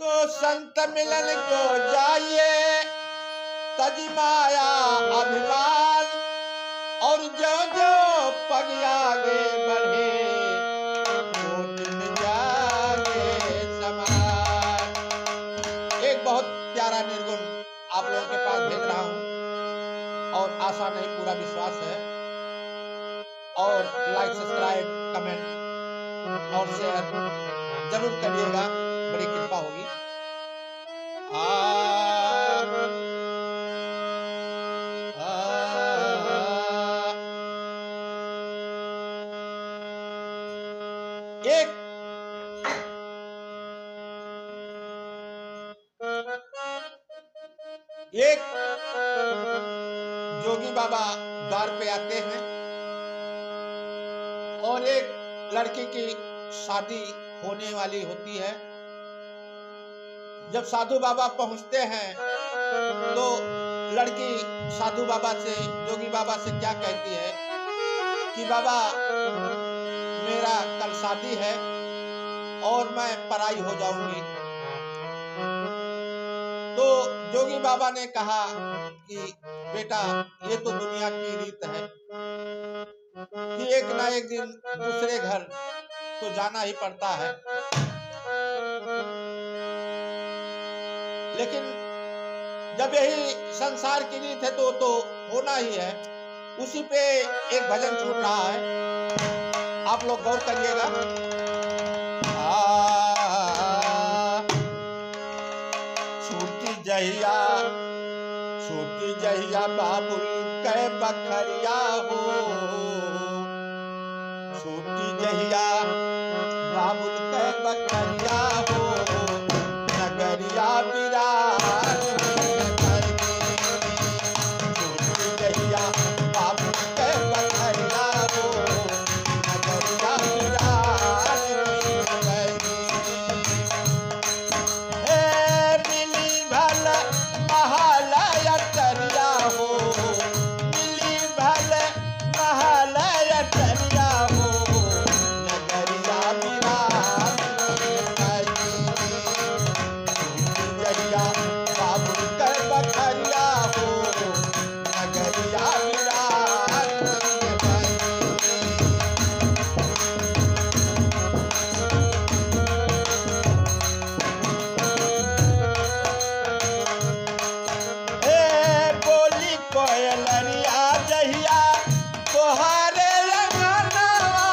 तो संत मिलन को जाइए तजी माया अभिमान, और जो जो पग आगे बढ़े वो दिन जागे समान। एक बहुत प्यारा निर्गुण आप लोगों के पास भेज रहा हूं और आशा नहीं पूरा विश्वास है। और लाइक सब्सक्राइब कमेंट और शेयर जरूर करिएगा, बड़ी कृपा होगी। एक जोगी बाबा द्वार पे आते हैं और एक लड़की की शादी होने वाली होती है। जब साधु बाबा पहुंचते हैं तो लड़की साधु बाबा से, जोगी बाबा से क्या कहती है कि बाबा मेरा कल शादी है और मैं पराई हो जाऊंगी। तो जोगी बाबा ने कहा कि बेटा ये तो दुनिया की रीत है कि एक ना एक दिन दूसरे घर तो जाना ही पड़ता है, लेकिन जब यही संसार की रीत है तो होना ही है। उसी पे एक भजन छूट रहा है, आप लोग गौर करिएगा। छूटी जहिया बाबुल के बखरिया हो, छूटी जहिया बाबुल के बखरिया हो, नगरिया विराज छूटी जहिया बाबुल के बखरिया हो, नगरिया विराज मिली भल महालय तरिया हो, मिली भल महालय तरिया हो, नगरिया विराज जहिया बाबुल के बखरिया हो, नगरिया विराज कोयलरिया जहिया तोहारे अंगनवा,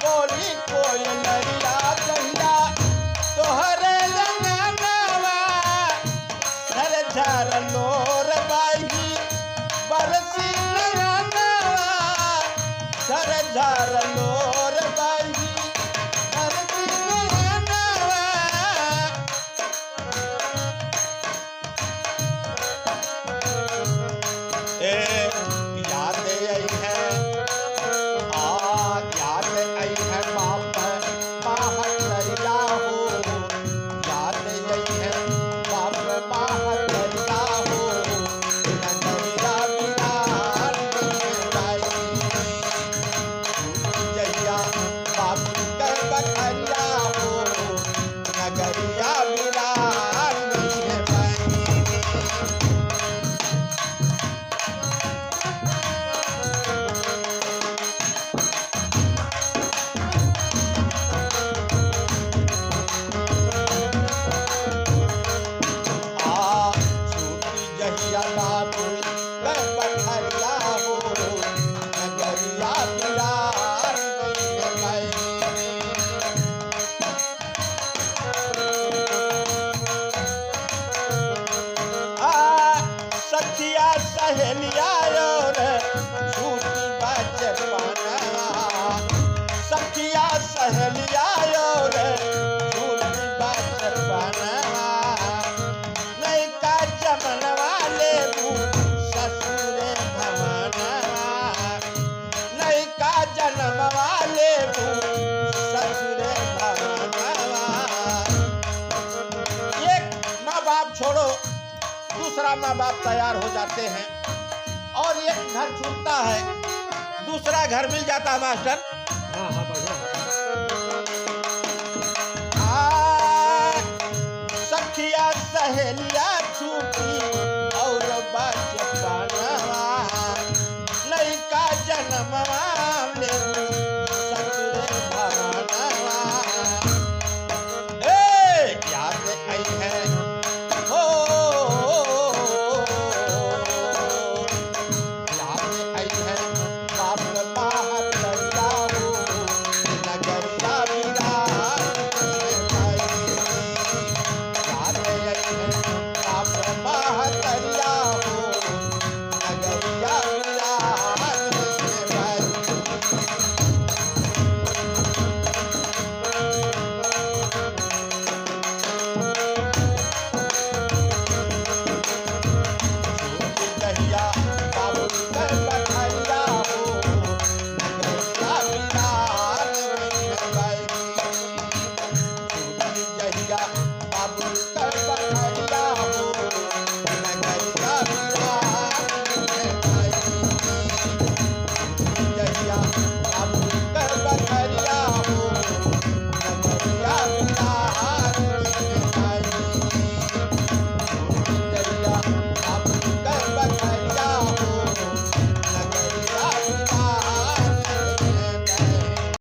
बोली कोयलरिया जहिया तोहरे अंगनवा, झर झर लोर बाही बरसी नयनवा, झर झर लोर बाही बरसी नयनवा। याद आई है याद आई है बाप महतरिया हो, याद आई है बाप महतरिया हो, नगरिया विराज जहिया बाप के बखरिया हो, नगरिया विराज जहिया बाबुल के बखरिया हो, नगरिया विराज सखिया सहेलिया और झूठी बचपना, सखिया सहेलिया और झूठी बचपना, नहीं का जमनवा लेबू ससुरे भवनवा, नहीं का जन्मवा लेबू ससुरे भवनवा। एक माँ बाप छोड़ो दूसरा माँ बाप तैयार हो जाते हैं और एक घर छूटता है दूसरा घर मिल जाता है। मास्टर सहेलिया